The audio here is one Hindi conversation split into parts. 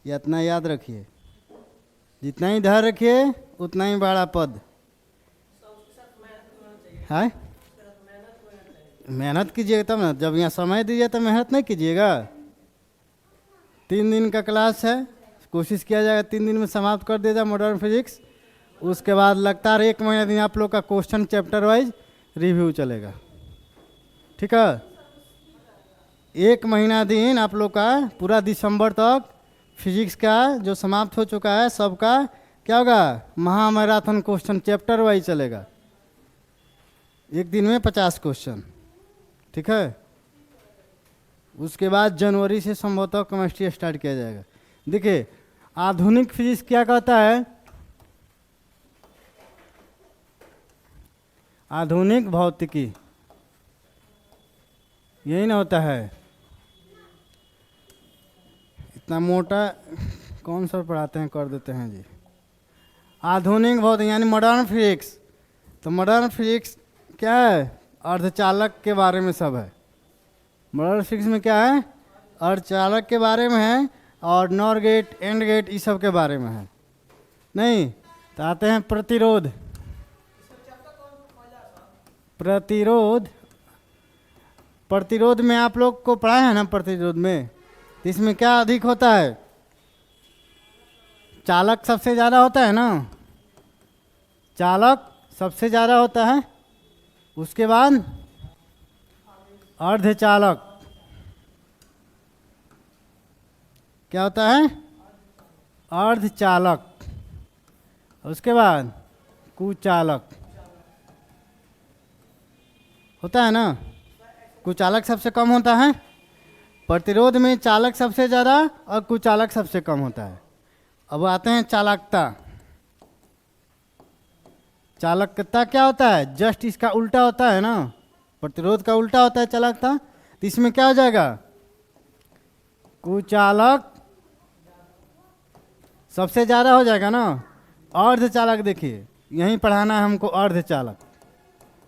ये इतना याद रखिए, जितना ही धैर्य रखिए उतना ही बड़ा पद है। मेहनत कीजिएगा तब ना, जब यहाँ समय दीजिए तो मेहनत नहीं कीजिएगा। 3 दिन का क्लास है, कोशिश किया जाएगा 3 दिन में समाप्त कर दिया जाए मॉडर्न फिजिक्स। उसके बाद लगातार 1 महीना दिन आप लोग का क्वेश्चन चैप्टर वाइज रिव्यू चलेगा, ठीक है। 1 महीना दिन आप लोग का पूरा दिसंबर तक फिजिक्स का जो समाप्त हो चुका है सबका क्या होगा, महामैराथन क्वेश्चन चैप्टर वाइज चलेगा। 1 दिन में 50 क्वेश्चन, ठीक है। उसके बाद जनवरी से संभवतः केमिस्ट्री स्टार्ट किया जाएगा। देखिए आधुनिक फिजिक्स क्या कहता है, आधुनिक भौतिकी यही ना होता है। इतना मोटा कौन सा पढ़ाते हैं, कर देते हैं जी। आधुनिक भौतिकी यानी मॉडर्न फिजिक्स। तो मॉडर्न फिजिक्स क्या है, अर्धचालक के बारे में सब है। मॉडर्न फिजिक्स में क्या है, अर्धचालक के बारे में है, और नॉर गेट एंड गेट इस सब के बारे में है। नहीं तो आते हैं प्रतिरोध। प्रतिरोध, प्रतिरोध में आप लोग को पढ़ा है ना, प्रतिरोध में तो इसमें क्या अधिक होता है, चालक सबसे ज़्यादा होता है ना, चालक सबसे ज़्यादा होता है। उसके बाद अर्धचालक क्या होता है, अर्धचालक। उसके बाद कुचालक होता है ना। कुचालक सबसे कम होता है, प्रतिरोध में चालक सबसे ज़्यादा और कुचालक सबसे कम होता है। अब आते हैं चालकता। चालकता क्या होता है, जस्ट इसका उल्टा होता है ना, प्रतिरोध का उल्टा होता है चालकता। तो इसमें क्या हो जाएगा, कुचालक सबसे ज़्यादा हो जाएगा ना। अर्धचालक देखिए यहीं पढ़ाना है हमको, अर्धचालक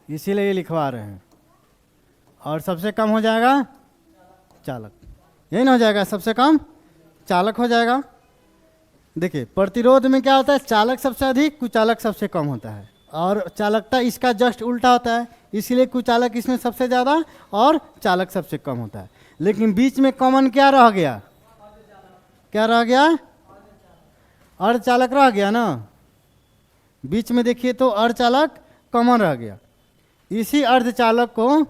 इसीलिए ये लिखवा रहे हैं। और सबसे कम हो जाएगा चालक, यही ना हो जाएगा, सबसे कम चालक हो जाएगा। देखिए प्रतिरोध में क्या होता है, चालक सबसे अधिक कुचालक सबसे कम होता है, और चालकता इसका जस्ट उल्टा होता है, इसीलिए कुचालक इसमें सबसे ज़्यादा और चालक सबसे कम होता है। लेकिन बीच में कॉमन क्या रह गया, क्या रह गया, अर्धचालक रह गया ना। बीच में देखिए तो अर्धचालक कॉमन रह गया। इसी अर्धचालक को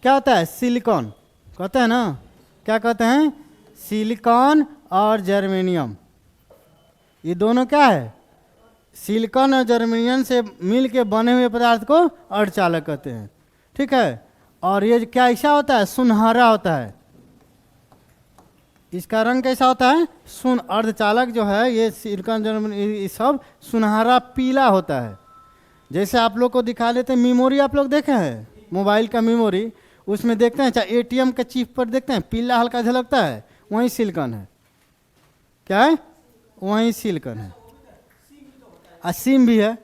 क्या होता है, सिलिकॉन कहते हैं ना। क्या कहते हैं, सिलिकॉन और जर्मेनियम, ये दोनों क्या है, सिलिकॉन और जर्मेनियम से मिल के बने हुए पदार्थ को अर्धचालक कहते हैं, ठीक है। और ये क्या ऐसा होता है, सुनहरा होता है। इसका रंग कैसा होता है, अर्धचालक जो है ये सिलिकॉन जर्मेनियम ये सब सुनहरा पीला होता है। जैसे आप लोग को दिखा देते हैं, मेमोरी आप लोग देखे हैं, मोबाइल का मेमोरी, उसमें देखते हैं चाहे एटीएम के चिप पर देखते हैं पीला हल्का झलकता है, वही सिलिकॉन है। क्या है, वही सिलिकॉन है। और सिम भी है,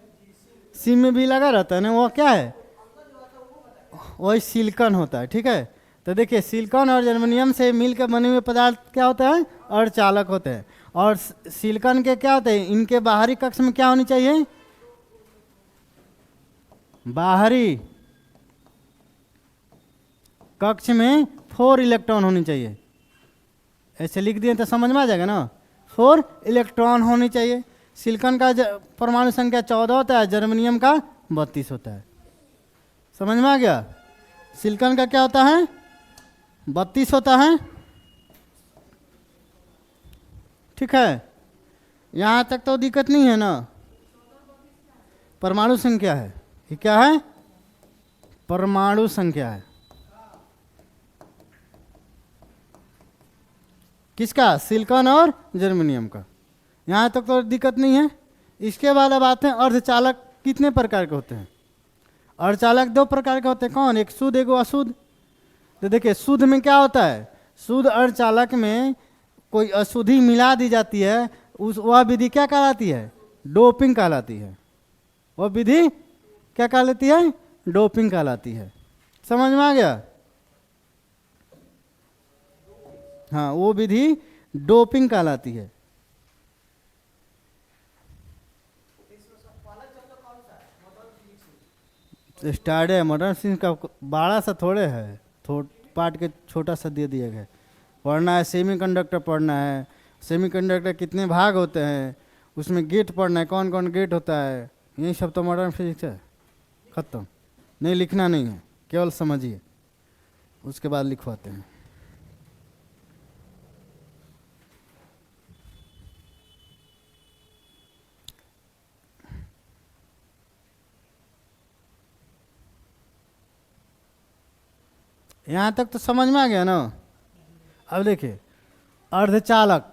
सिम में भी लगा रहता है ना, वो क्या है, वही सिलिकॉन होता है, ठीक है। तो देखिए सिलिकॉन और जर्मेनियम से मिलकर बने हुए पदार्थ क्या होता है, अर्धचालक होते हैं। और सिलिकॉन के क्या होते हैं, इनके बाहरी कक्ष में क्या होनी चाहिए, बाहरी कक्ष में 4 इलेक्ट्रॉन होनी चाहिए। ऐसे लिख दिए तो समझ में आ जाएगा ना, 4 इलेक्ट्रॉन होनी चाहिए। सिलिकॉन का परमाणु संख्या 14 होता है, जर्मेनियम का 32 होता है। समझ में आ गया, सिलिकॉन का क्या होता है, 32 होता है, ठीक है। यहाँ तक तो दिक्कत नहीं है ना। परमाणु संख्या है, ये क्या है, परमाणु संख्या है। किसका, सिलिकॉन और जर्मेनियम का। यहाँ तक तो दिक्कत नहीं है। इसके बाद अब आते हैं अर्धचालक कितने प्रकार के होते हैं। अर्धचालक 2 प्रकार के होते हैं, कौन, एक शुद्ध एक अशुद्ध। तो देखिए शुद्ध में क्या होता है, शुद्ध अर्धचालक में कोई अशुद्धि मिला दी जाती है, वह विधि क्या कहलाती है, डोपिंग कहलाती है। वह विधि क्या कहलाती है, डोपिंग कहलाती है। समझ में आ गया। हाँ, वो विधि डोपिंग कहलाती है। स्टार्ट है मॉडर्न फिजिक्स का बड़ा सा थोड़े है, पार्ट के छोटा सा दे दिया गया। पढ़ना है सेमीकंडक्टर पढ़ना है, सेमीकंडक्टर कितने भाग होते हैं, उसमें गेट पढ़ना है, कौन कौन गेट होता है, यही सब तो मॉडर्न फिजिक्स है। ख़त्म। नहीं, लिखना नहीं है, केवल समझिए, उसके बाद लिखवाते हैं। यहाँ तक तो समझ में आ गया ना। अब देखिए अर्धचालक,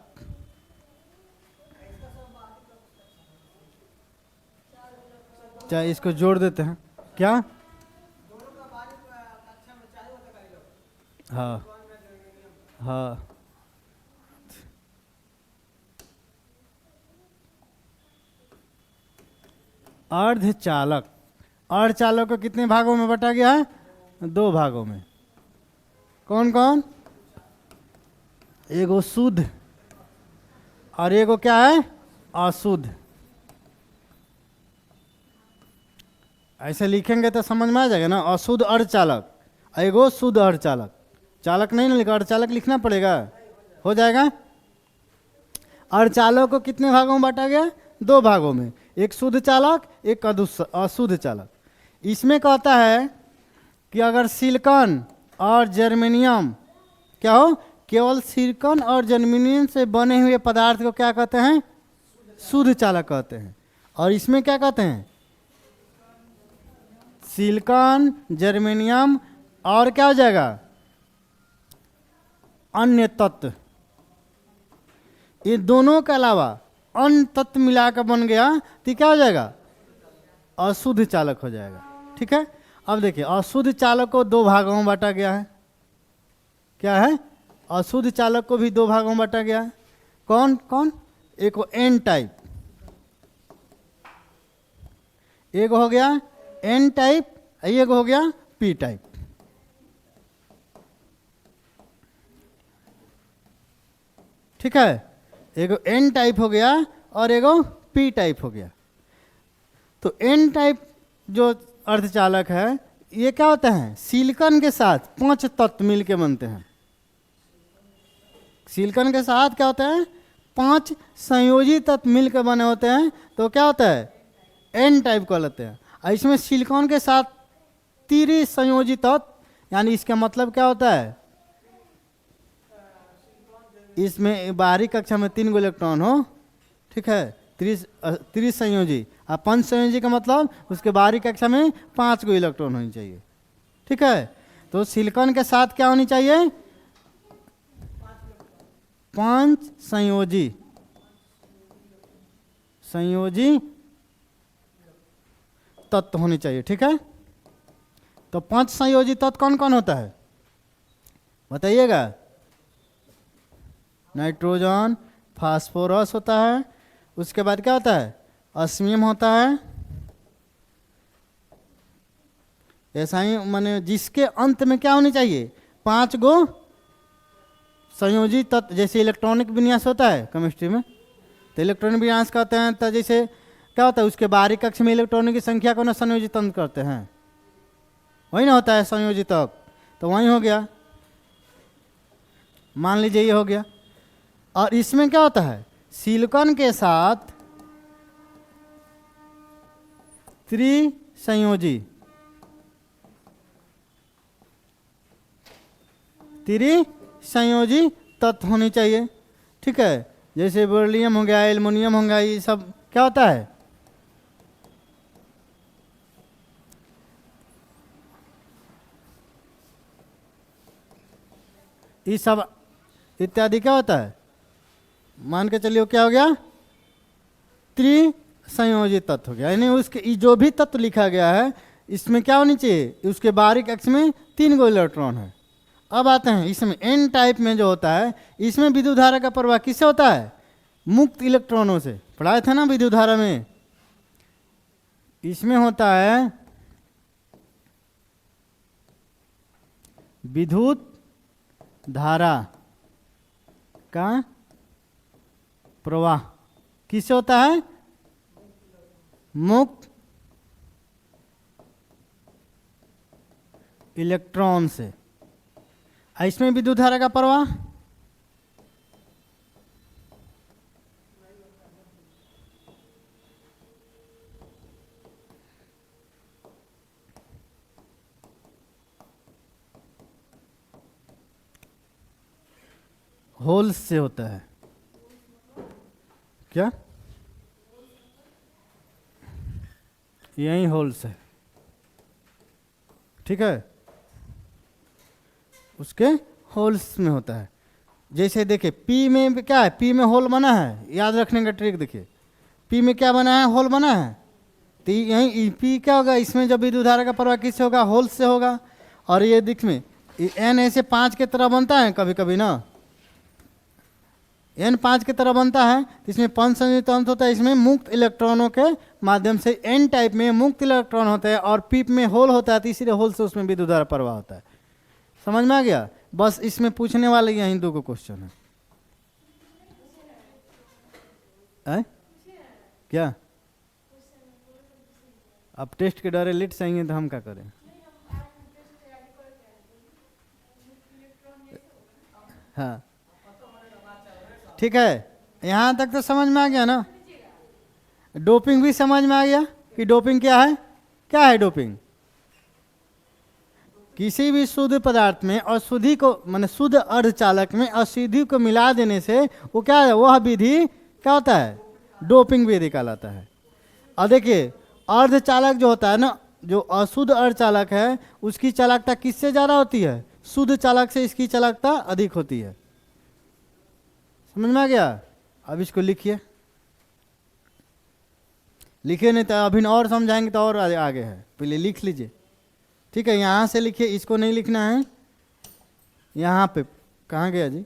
चाहे इसको जोड़ देते हैं क्या। हाँ हाँ, अर्धचालक, अर्धचालक को कितने भागों में बटा गया है, 2 भागों में। कौन कौन, एगो शुद्ध और एगो क्या है, अशुद्ध। ऐसे लिखेंगे तो समझ में आ जाएगा ना। अशुद्ध अर्धचालक, एगो शुद्ध अर्धचालक। चालक नहीं ना लिखा, अर्धचालक लिखना पड़ेगा, हो जाएगा। अर्धचालक को कितने भागों में बांटा गया, 2 भागों में, एक शुद्ध चालक एक अशुद्ध चालक। इसमें कहता है कि अगर सिलिकॉन और जर्मेनियम क्या हो, केवल सिलिकॉन और जर्मेनियम से बने हुए पदार्थ को क्या कहते हैं, शुद्ध चालक कहते हैं। और इसमें क्या कहते हैं, सिलिकॉन जर्मेनियम और क्या हो जाएगा, अन्य तत्व। ये दोनों के अलावा अन्य तत्व मिलाकर बन गया तो क्या हो जाएगा, अशुद्ध चालक हो जाएगा। ठीक है। अब देखिए अशुद्ध चालक को 2 भागों में बांटा गया है। क्या है, अशुद्ध चालक को भी 2 भागों में बांटा गया है। कौन कौन, एक को एन टाइप, एक हो गया एन टाइप, एक हो गया पी टाइप। ठीक है, एगो एन टाइप हो गया और एगो पी टाइप हो गया। तो एन टाइप जो अर्धचालक है ये क्या होता है, सिलिकॉन के साथ 5 तत्व मिलके बनते हैं। सिलिकॉन के साथ क्या होता है, 5 संयोजी तत्व मिलकर बने होते हैं, तो क्या होता है, एन टाइप कहलाते हैं। और इसमें सिलिकॉन के साथ 3 संयोजी तत्व, यानी इसका मतलब क्या होता है, इसमें बाहरी कक्षा में 3 गो इलेक्ट्रॉन हो। ठीक है, 3 संयोजी, और 5 संयोजी का मतलब उसके बाहरी कक्षा में 5 गो इलेक्ट्रॉन होनी चाहिए। ठीक है, तो सिलिकॉन के साथ क्या होनी चाहिए, 5 संयोजी तत्व होनी चाहिए। ठीक है, तो 5 संयोजी तत्व कौन कौन होता है बताइएगा। नाइट्रोजन, फास्फोरस होता है, उसके बाद क्या होता है, ऑस्मियम होता है। ऐसा ही माने जिसके अंत में क्या होनी चाहिए, 5 गो संयोजी तत्व। जैसे इलेक्ट्रॉनिक विन्यास होता है केमिस्ट्री में, तो इलेक्ट्रॉनिक विन्यास कहते हैं, तो जैसे क्या होता है, उसके बाहरी कक्ष में इलेक्ट्रॉनों की संख्या को ना संयोजित तंत्र करते हैं, वही ना होता है संयोजित तत्व। तो वही हो गया, मान लीजिए ये हो गया। और इसमें क्या होता है, सिलिकॉन के साथ त्रिसंयोजी तत्व होनी चाहिए। ठीक है, जैसे बेरिलियम हो गया, एल्युमिनियम हो गया, ये सब क्या होता है, ये सब इत्यादि क्या होता है, मान के चलिए क्या हो गया, त्रिसंयोजी तत्व हो गया। यानी उसके जो भी तत्व लिखा गया है इसमें क्या होनी चाहिए, उसके बाहरी कक्ष में 3 गो इलेक्ट्रॉन है। अब आते हैं इसमें एन टाइप में जो होता है, इसमें विद्युत धारा का प्रवाह किससे होता है, मुक्त इलेक्ट्रॉनों से। पढ़ाए थे ना विद्युत धारा में, इसमें होता है विद्युत धारा का प्रवाह किससे होता है? मुक्त इलेक्ट्रॉन से। इसमें विद्युत धारा का प्रवाह होल्स से होता है। क्या? यही होल्स है, ठीक है, उसके होल्स में होता है। जैसे देखिए पी में क्या है, पी में होल बना है, याद रखने का ट्रिक देखिए, पी में क्या बना है, होल बना है। तो यही पी क्या होगा, इसमें जब विद्युत धारा का प्रवाह किससे होगा, होल्स से होगा। और ये दिख में एन ऐसे 5 के तरह बनता है कभी कभी ना, एन 5 की तरह बनता है, तो इसमें पंचसंयुक्त अंत होता है, इसमें मुक्त इलेक्ट्रॉनों के माध्यम से एन टाइप में मुक्त इलेक्ट्रॉन होते हैं, और पी में होल होता है, तो इसीलिए होल से उसमें विद्युत धारा प्रवाह होता है। समझ में आ गया? बस इसमें पूछने वाले यही दो क्वेश्चन है। क्या अब टेस्ट के डरे लेट चाहिए तो हम क्या करें? हाँ ठीक है, यहाँ तक तो समझ में आ गया ना। डोपिंग भी समझ में आ गया कि डोपिंग क्या है। क्या है डोपिंग? किसी भी शुद्ध पदार्थ में अशुद्धि को, माने शुद्ध अर्धचालक में अशुद्धि को मिला देने से वो क्या है, वह विधि क्या होता है, डोपिंग विधि कहलाता है। और देखिए अर्धचालक जो होता है ना, जो अशुद्ध अर्धचालक है उसकी चालकता किससे ज़्यादा होती है, शुद्ध चालक से इसकी चालकता अधिक होती है। समझ में आ गया? अब इसको लिखिए, लिखिए नहीं तो अभी और समझाएंगे तो और आगे है, पहले लिख लीजिए। ठीक है, यहाँ से लिखिए, इसको नहीं लिखना है। यहाँ पे कहाँ गया जी,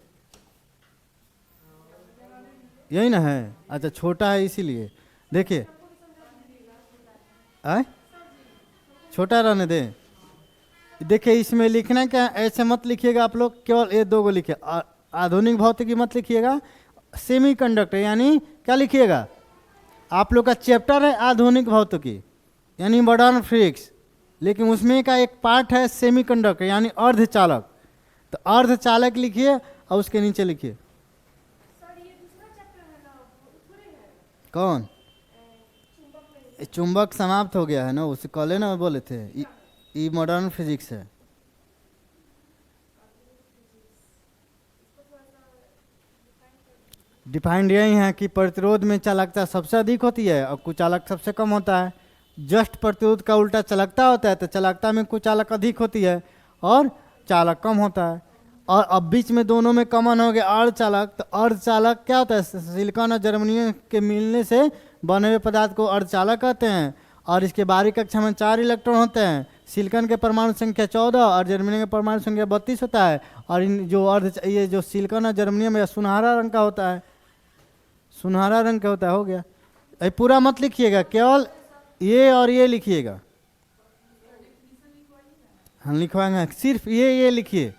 यही ना है, अच्छा छोटा है इसीलिए। देखिए आए छोटा रहने दे। देखिए इसमें लिखना क्या, ऐसे मत लिखिएगा आप लोग, केवल ये दो को लिखिए। आधुनिक भौतिकी मत लिखिएगा, सेमीकंडक्टर यानी क्या लिखिएगा, आप लोग का चैप्टर है आधुनिक भौतिकी यानी मॉडर्न फिजिक्स, लेकिन उसमें का एक पार्ट है सेमीकंडक्टर यानी अर्धचालक। तो अर्धचालक लिखिए और उसके नीचे लिखिए कौन, चुंबक समाप्त हो गया है ना, उसे कॉले ना बोले थे, ये मॉडर्न फिजिक्स है। डिफाइंड यही है कि प्रतिरोध में चालकता सबसे अधिक होती है और कुचालक सबसे कम होता है। जस्ट प्रतिरोध का उल्टा चालकता होता है, तो चालकता में कुचालक अधिक होती है और चालक कम होता है। और अब बीच में दोनों में कॉमन हो गया अर्धचालक, तो अर्धचालक क्या होता है, सिलिकॉन और जर्मनियम के मिलने से बने हुए पदार्थ को अर्धचालक कहते हैं। और इसके बाहरी कक्षा में 4 इलेक्ट्रॉन होते हैं, सिलिकॉन के परमाणु संख्या 14 और जर्मनियम के परमाणु संख्या 32 होता है। और इन जो ये जो सिलिकॉन और जर्मनियम है सुनहरा रंग का होता है, सुनहरा रंग का होता है। हो गया, ये पूरा मत लिखिएगा, केवल ये और ये लिखिएगा। हम लिखवाएंगे, सिर्फ ये लिखिए।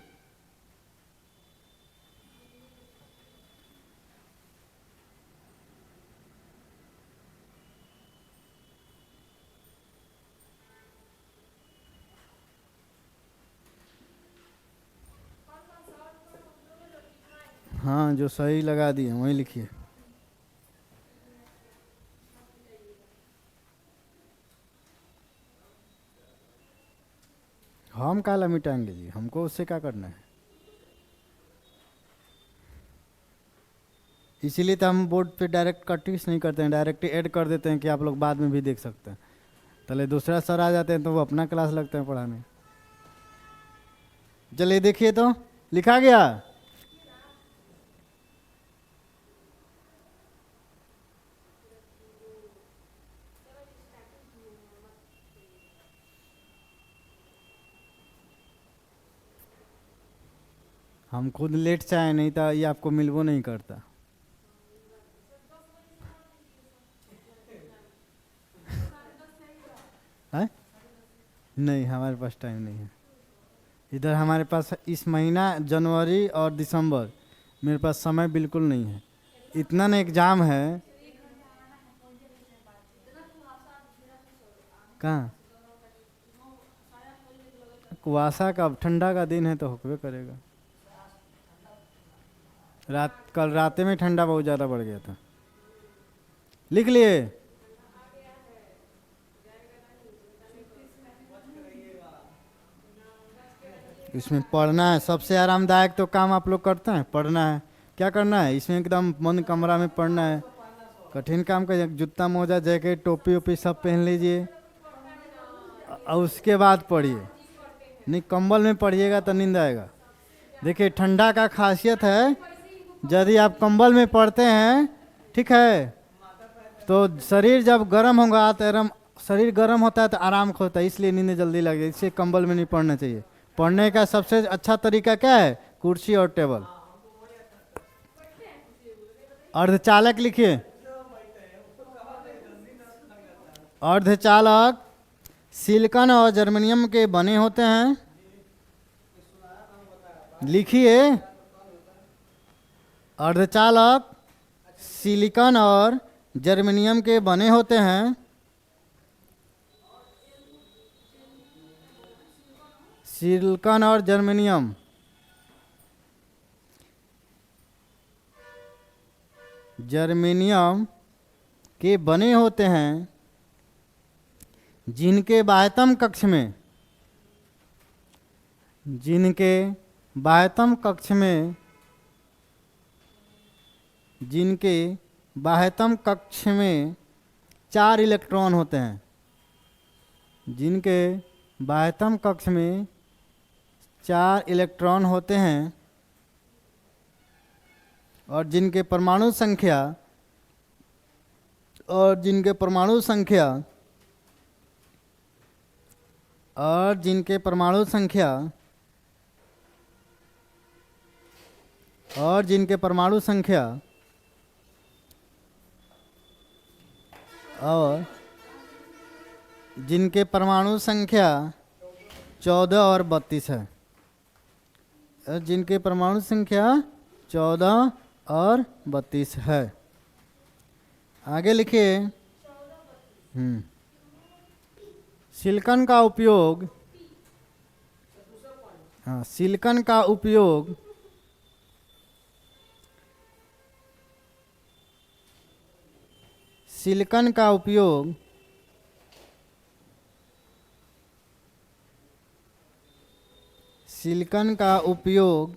हाँ जो सही लगा दिए वही लिखिए। हम काला मिटाएंगे जी, हमको उससे क्या करना है। इसीलिए तो हम बोर्ड पे डायरेक्ट कटिंग्स नहीं करते हैं, डायरेक्ट ऐड कर देते हैं कि आप लोग बाद में भी देख सकते हैं। चले दूसरा सर आ जाते हैं तो वो अपना क्लास लगते हैं पढ़ाने। चलिए देखिए तो लिखा गया, हम खुद लेट से आए, नहीं था ये आपको मिलवो नहीं करता। है? नहीं हमारे पास टाइम नहीं है। इधर हमारे पास इस महीना जनवरी और दिसंबर मेरे पास समय बिल्कुल नहीं है, इतना ना एग्जाम है। कहाँ? कुआसा का, अब ठंडा का दिन है तो होकबे करेगा। कल रात में ठंडा बहुत ज़्यादा बढ़ गया था। लिख लिए? इसमें पढ़ना है, सबसे आरामदायक तो काम आप लोग करते हैं, पढ़ना है। क्या करना है इसमें? एकदम बंद कमरा में पढ़ना है। कठिन काम का जूता मोजा जैकेट टोपी ओपी सब पहन लीजिए और उसके बाद पढ़िए। नहीं, कंबल में पढ़िएगा तो नींद आएगा। देखिए ठंडा का खासियत है, यदि आप कंबल में पढ़ते हैं, ठीक है, तो शरीर जब गर्म होगा तो शरीर गर्म होता है तो आराम होता है, इसलिए नींद जल्दी लगेगी। इससे कंबल में नहीं पढ़ना चाहिए। पढ़ने का सबसे अच्छा तरीका क्या है? कुर्सी और टेबल। अर्धचालक लिखिए। अर्धचालक सिलिकॉन और जर्मेनियम के बने होते हैं। लिखिए, अर्धचालक सिलिकॉन और जर्मेनियम के बने होते हैं। सिलिकॉन और जर्मेनियम के बने होते हैं, जिनके बाह्यतम कक्ष में जिनके बाह्यतम कक्ष में 4 इलेक्ट्रॉन होते हैं। जिनके बाह्यतम कक्ष में 4 इलेक्ट्रॉन होते हैं और जिनके परमाणु संख्या और जिनके परमाणु संख्या और 14 और 32 है। और जिनके परमाणु संख्या 14 और 32 है। आगे लिखिए। सिलिकॉन का उपयोग सिलिकॉन का उपयोग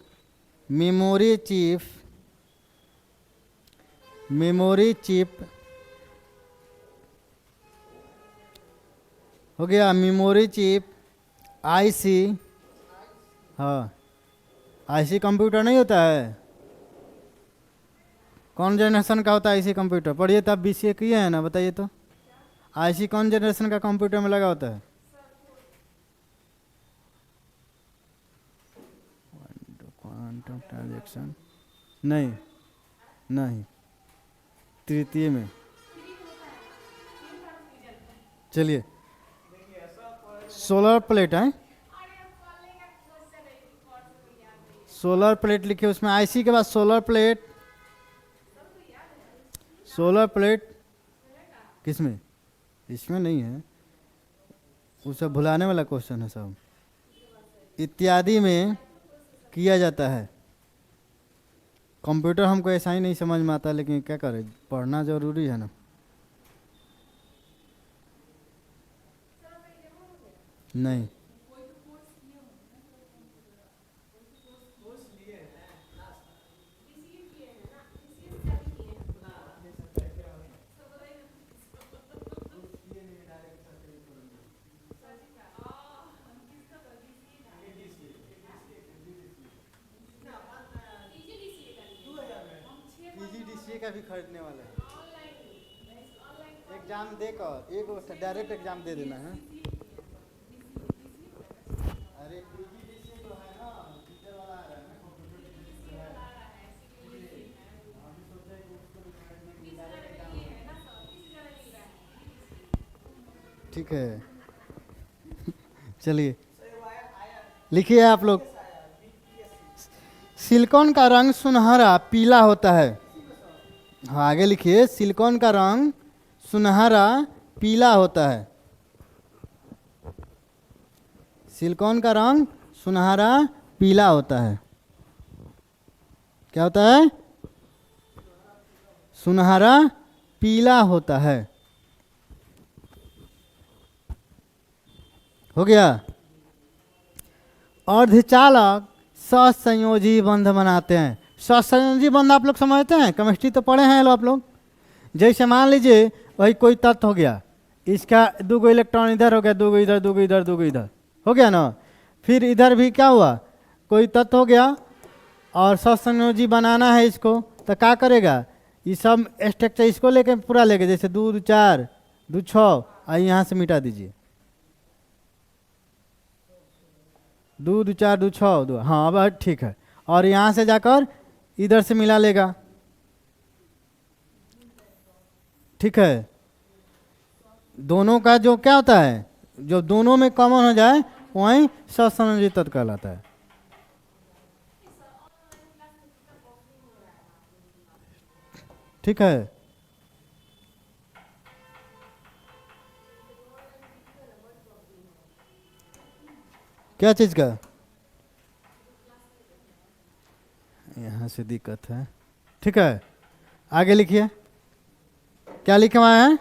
मेमोरी चिप हो गया। Memory chip, IC. हाँ, आईसी कंप्यूटर नहीं होता है? कौन जनरेशन का होता है आईसी कंप्यूटर? पढ़िए, तब बीसीए किए हैं ना, बताइए तो। आईसी कौन जनरेशन का कंप्यूटर में लगा होता है? क्वांटम ट्रांजैक्शन नहीं, तृतीय में। चलिए, सोलर प्लेट है, सोलर प्लेट लिखिए। उसमें आईसी के बाद सोलर प्लेट किसमें? इसमें नहीं है, उसे भुलाने वाला क्वेश्चन है सब। इत्यादि में किया जाता है। कंप्यूटर हमको ऐसा ही नहीं समझ में आता, लेकिन क्या करें, पढ़ना जरूरी है ना। नहीं, पीजीडीसीए का भी खरीदने वाला है। एग्जाम देकर एक डायरेक्ट एग्जाम दे देना है। अरे पीजीडीसीए तो है ना, टीचर वाला आ रहा है ना, कंप्यूटर टीचर है। अभी सोचा है कि उसको भी खरीदने की डायरेक्ट एग्जाम है। ठीक है, चलिए लिखिए आप लोग। सिलिकॉन का रंग सुनहरा पीला होता है। हाँ आगे लिखिए, सिलिकॉन का रंग सुनहरा पीला होता है। सिलिकॉन का रंग सुनहरा पीला होता है। क्या होता है? सुनहरा पीला होता है। हो गया। अर्धचालक सहसंयोजी बंध बनाते हैं। सहसंयोजी बंध आप लोग समझते हैं, केमिस्ट्री तो पढ़े हैं आप लोग। जैसे मान लीजिए वही कोई तत्व हो गया, इसका 2 इलेक्ट्रॉन इधर हो गया, 2 इधर, 2 इधर, 2 इधर, हो गया ना। फिर इधर भी क्या हुआ, कोई तत्व हो गया और सहसंयोजी बनाना है इसको, तो क्या करेगा, ये सब स्ट्रक्चर इसको लेके पूरा लेके, जैसे 2 4 2 6 और यहाँ से मिटा दीजिए, 2 4 2 6 2, हाँ अब ठीक है। और यहाँ से जाकर इधर से मिला लेगा, ठीक है। दोनों का जो क्या होता है, जो दोनों में कॉमन हो जाए वहीं सहसंयोजी तत्व कहलाता है। ठीक है। क्या चीज का? यहाँ से दिक्कत है। ठीक है, आगे लिखिए, क्या लिखे हुआ है?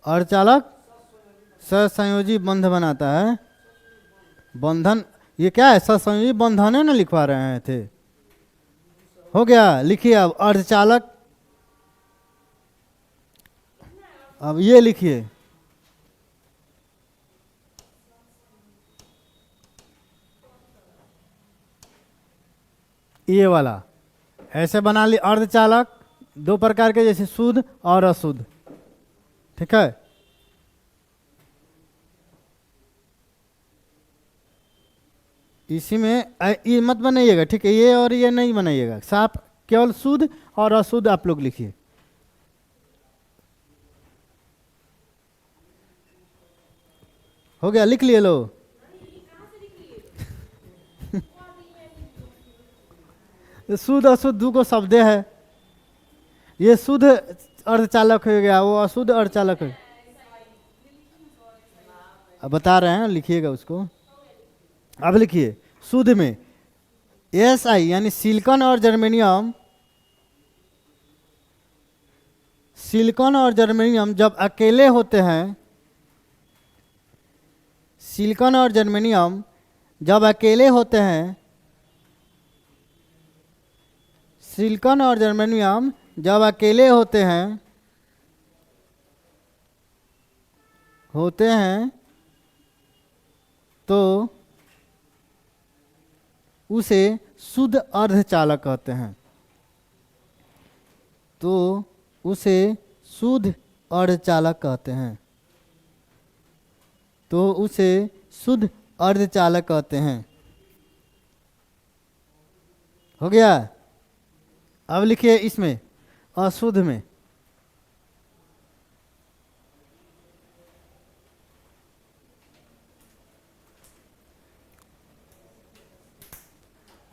अर्धचालक सहसंयोजी बंध बनाता है। बंधन, ये क्या है? सहसंयोजी बंधन है ना, लिखवा रहे थे। हो गया, लिखिए अब अर्धचालक। अब ये लिखिए, ये वाला ऐसे बना ली। अर्धचालक 2 प्रकार के, जैसे शुद्ध और अशुद्ध। ठीक है, इसी में ये मत बनाइएगा, ठीक है, ये और ये नहीं बनाइएगा, साफ केवल शुद्ध और अशुद्ध आप लोग लिखिए। हो गया, लिख लिए लो। शुद्ध अशुद्ध 2 को शब्दे है, ये शुद्ध अर्धचालक हो गया, वो अशुद्ध अर्धचालक है। अब बता रहे हैं, लिखिएगा उसको। अब लिखिए, शुद्ध में SI यानी सिलिकॉन और जर्मेनियम, सिलिकॉन और जर्मेनियम जब अकेले होते हैं, सिलिकॉन और जर्मेनियम जब अकेले होते हैं, सिलिकॉन और जर्मेनियम जब अकेले होते हैं तो उसे शुद्ध अर्धचालक कहते हैं। तो उसे शुद्ध अर्धचालक कहते हैं। तो उसे शुद्ध अर्धचालक कहते हैं। हो गया। अब लिखिए इसमें अशुद्ध में,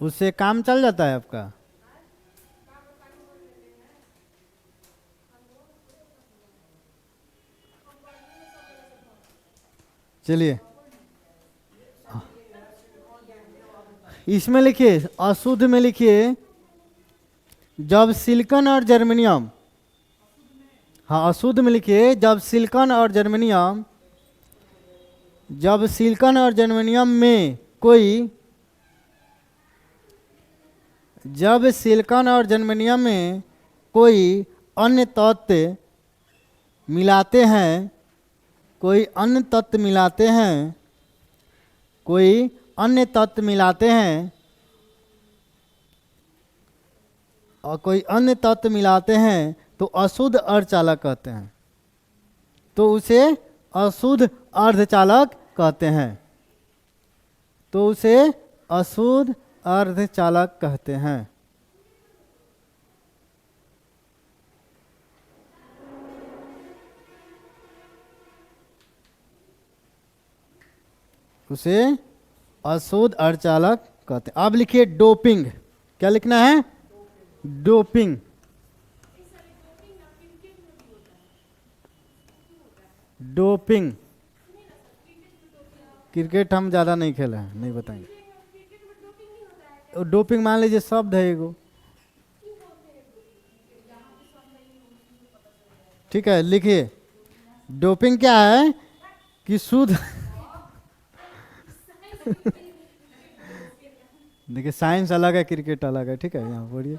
उससे काम चल जाता है आपका। चलिए इसमें लिखिए, अशुद्ध में लिखिए जब सिलिकॉन और जर्मेनियम, हाँ अशुद्ध में लिखिए जब सिलिकॉन और जर्मेनियम, जब सिलिकॉन और जर्मेनियम में कोई, जब सिलिकॉन और जर्मेनियम में कोई अन्य तत्व मिलाते हैं, कोई अन्य तत्व मिलाते हैं, कोई अन्य तत्व मिलाते हैं और कोई अन्य तत्व मिलाते हैं तो अशुद्ध अर्धचालक कहते हैं। तो उसे अशुद्ध अर्धचालक कहते हैं। तो उसे अशुद्ध अर्धचालक कहते हैं। उसे अशुद्ध अर्धचालक कहते हैं। अब लिखिए डोपिंग। क्या लिखना है? डोपिंग। डोपिंग। क्रिकेट हम ज़्यादा नहीं खेले हैं, नहीं बताएंगे। डोपिंग मान लीजिए शब्द है एगो, ठीक है। लिखिए डोपिंग क्या है कि शुद्ध देखिए साइंस अलग है, क्रिकेट अलग है, ठीक है। यहाँ बोलिए,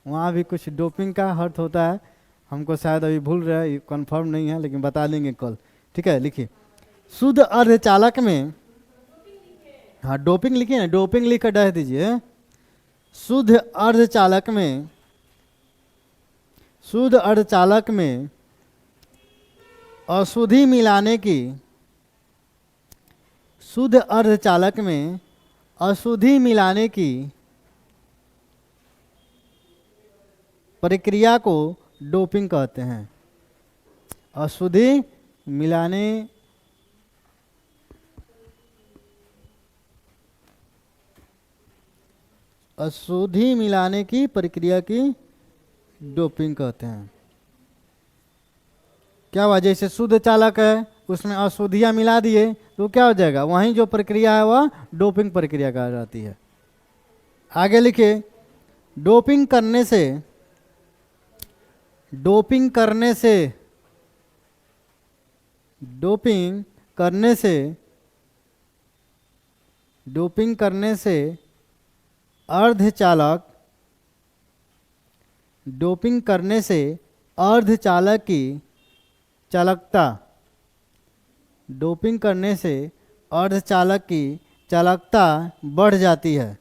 वहाँ भी कुछ डोपिंग का अर्थ होता है, हमको शायद अभी भूल रहा है, कंफर्म नहीं है, लेकिन बता देंगे कल, ठीक है। लिखिए शुद्ध अर्धचालक में, हाँ डोपिंग लिखिए ना, डोपिंग लिख कर डाल दीजिए। शुद्ध अर्धचालक में, शुद्ध अर्धचालक में अशुद्धि मिलाने की, शुद्ध अर्धचालक में अशुद्धि मिलाने की प्रक्रिया को डोपिंग कहते हैं। अशुद्धि मिलाने, अशुद्धि मिलाने की प्रक्रिया की डोपिंग कहते हैं। क्या हुआ? जैसे शुद्ध चालक है उसमें अशुद्धियाँ मिला दिए तो क्या हो जाएगा? वहीं जो प्रक्रिया है वह डोपिंग प्रक्रिया कहा जाती है। आगे लिखिए डोपिंग करने से, डोपिंग करने से, डोपिंग करने से, डोपिंग करने से अर्धचालक, डोपिंग करने से अर्धचालक की चालकता, डोपिंग करने से अर्धचालक की चालकता बढ़ जाती है।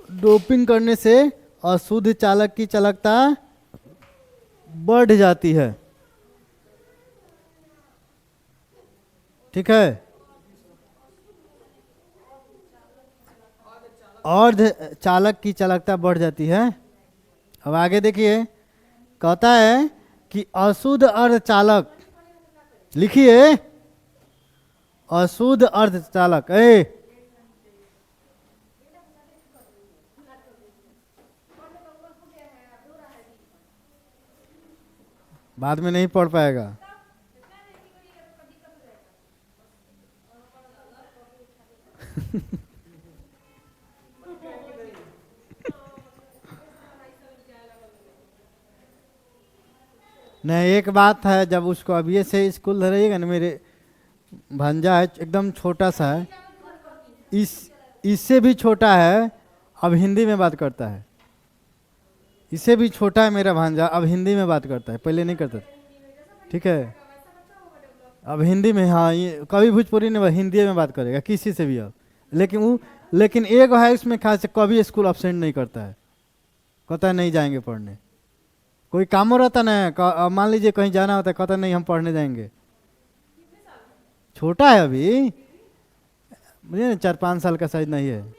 डोपिंग करने से अशुद्ध चालक की चालकता बढ़ जाती है, ठीक है। अर्ध चालक की चालकता बढ़ जाती है। अब आगे देखिए, कहता है कि अशुद्ध अर्धचालक, लिखिए अशुद्ध अर्धचालक, बाद में नहीं पढ़ पाएगा। नहीं, एक बात है, जब उसको अभी से स्कूल धरिएगा ना, मेरे भांजा है एकदम छोटा सा है, इससे भी छोटा है, अब हिंदी में बात करता है। इससे भी छोटा है मेरा भांजा, अब हिंदी में बात करता है, पहले नहीं करता था, ठीक है। अब हिंदी में, हाँ ये कभी भोजपुरी नहीं, हिंदी में बात करेगा किसी से भी अब। लेकिन एक है इसमें खास से, कभी स्कूल अब्सेंट नहीं करता है, कहता है नहीं जाएंगे पढ़ने। कोई काम हो रहता ना, मान लीजिए कहीं जाना होता है, कहता नहीं हम पढ़ने जाएंगे। छोटा है अभी, मुझे ना 4-5 साल का शायद नहीं है,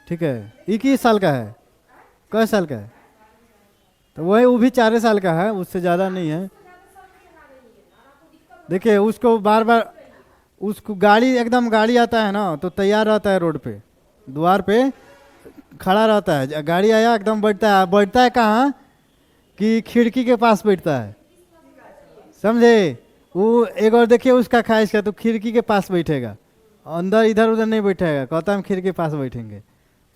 ठीक है। 21 साल का है, कै साल का है? तो वही, वो भी 4 साल का है, उससे ज़्यादा नहीं है। देखिए उसको बार बार, उसको गाड़ी, एकदम गाड़ी आता है ना तो तैयार रहता है, रोड पे द्वार पे खड़ा रहता है, गाड़ी आया एकदम बैठता है कहाँ कि खिड़की के पास बैठता है, समझे। वो एक और देखिए उसका ख्वाहिश का, तो खिड़की के पास बैठेगा, अंदर इधर उधर नहीं बैठेगा, कहता है हम खिड़की के पास बैठेंगे।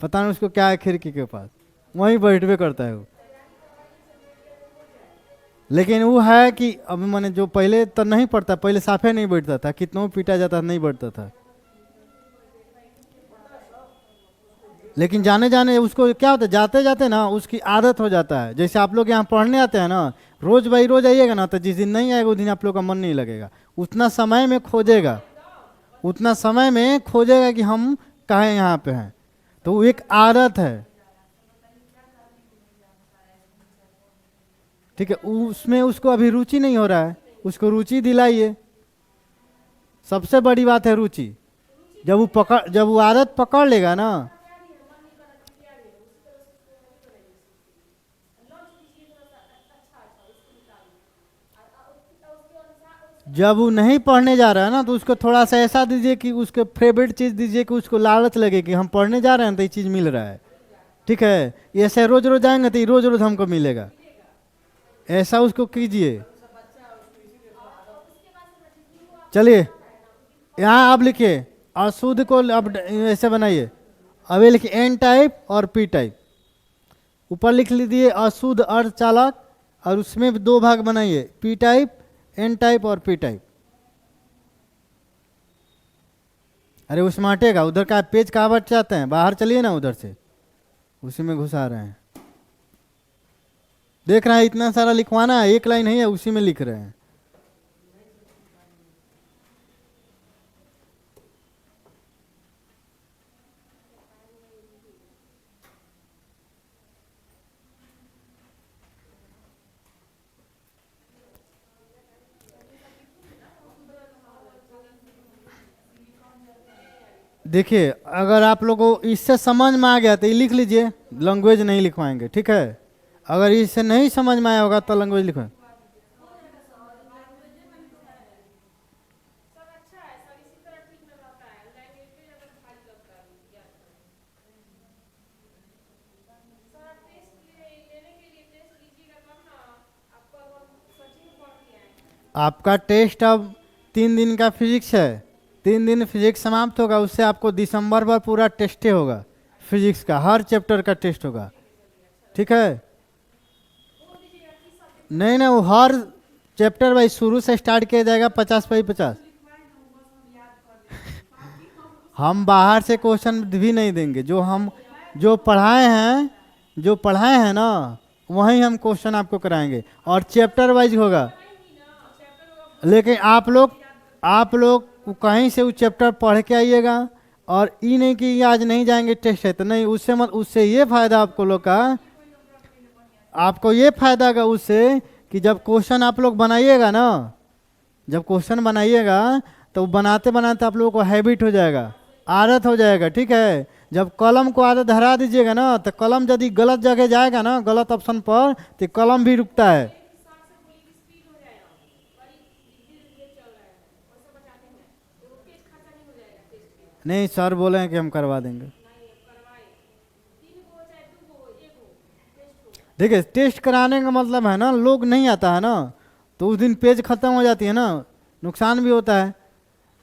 पता नहीं उसको क्या है, खिड़की के पास वहीं बैठवे करता है वो। लेकिन वो है कि अब मैंने जो पहले तो नहीं पढ़ता, पहले साफे नहीं बैठता था, कितनों पीटा जाता नहीं बैठता था। लेकिन जाने जाने उसको क्या होता है, जाते जाते ना उसकी आदत हो जाता है। जैसे आप लोग यहाँ पढ़ने आते हैं ना, रोज भाई रोज आइएगा ना, तो जिस दिन नहीं आएगा उस दिन आप लोग का मन नहीं लगेगा, उतना समय में खोजेगा, उतना समय में खोजेगा कि हम कहाँ यहाँ पे हैं। तो वो एक आदत है, ठीक है। उसमें उसको अभी रुचि नहीं हो रहा है, उसको रुचि दिलाइए, सबसे बड़ी बात है रुचि। जब वो आदत पकड़ लेगा ना, जब वो नहीं पढ़ने जा रहा है ना तो उसको थोड़ा सा ऐसा दीजिए कि उसके फेवरेट चीज़ दीजिए कि उसको लालच लगे कि हम पढ़ने जा रहे हैं तो ये चीज़ मिल रहा है। ठीक है, ये ऐसे रोज रोज आएंगे तो ये रोज रोज हमको मिलेगा, ऐसा उसको कीजिए। चलिए यहाँ आप लिखिए अशुद्ध को अब ऐसे बनाइए। अब ये लिखिए एन टाइप और पी टाइप। ऊपर लिख लीजिए अशुद्ध अर्धचालक और उसमें भी दो भाग बनाइए, पी टाइप, एन टाइप और पी टाइप। अरे उसमें हटेगा, उधर का पेज कहाँ बच जाते हैं, बाहर चलिए ना उधर से, उसी में घुसा रहे हैं। देख रहे हैं इतना सारा लिखवाना है, एक लाइन नहीं है उसी में लिख रहे हैं। देखिए अगर आप लोगों को इससे समझ में आ गया तो ये लिख लीजिए, लैंग्वेज नहीं लिखवाएंगे। ठीक है, अगर इससे नहीं समझ में आया होगा तो लैंग्वेज लिखवाएंगे। आपका टेस्ट अब 3 दिन का फिजिक्स है, 3 दिन फिजिक्स समाप्त होगा, उससे आपको दिसंबर पर पूरा टेस्ट होगा, फिजिक्स का हर चैप्टर का टेस्ट होगा। ठीक है, नहीं ना, वो हर चैप्टर भाई शुरू से स्टार्ट किया जाएगा 50/50। हम बाहर से क्वेश्चन भी नहीं देंगे, जो पढ़ाए हैं ना वहीं हम क्वेश्चन आपको कराएंगे और चैप्टर वाइज होगा। लेकिन आप लोग कहीं से वो चैप्टर पढ़ के आइएगा, और ये नहीं कि आज नहीं जाएंगे टेस्ट है तो नहीं, उससे ये फायदा आपको लोग का, आपको ये फायदा होगा उससे कि जब क्वेश्चन आप लोग बनाइएगा ना, जब क्वेश्चन बनाइएगा तो बनाते बनाते आप लोगों को हैबिट हो जाएगा, आदत हो जाएगा। ठीक है, जब कलम को आदत धरा दीजिएगा ना तो कलम यदि गलत जगह जाएगा ना, गलत ऑप्शन पर, तो कलम भी रुकता है। नहीं सर बोले हैं कि हम करवा देंगे। देखिए टेस्ट कराने का मतलब है ना, लोग नहीं आता है ना तो उस दिन पेज खत्म हो जाती है ना, नुकसान भी होता है।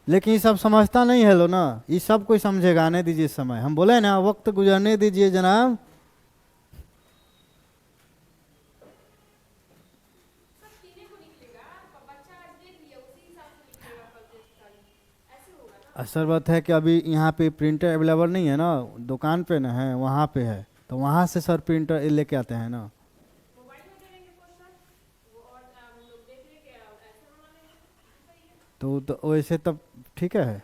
लेकिन ये सब समझता नहीं है लो ना, ये सब कोई समझेगा, आने दीजिए समय, हम बोले ना वक्त गुजरने दीजिए जनाब। असल बात है कि अभी यहाँ पे प्रिंटर अवेलेबल नहीं है ना, दुकान पे ना है, वहाँ पे है, तो वहाँ से सर प्रिंटर लेके आते हैं ना। तो वैसे तब ठीक है।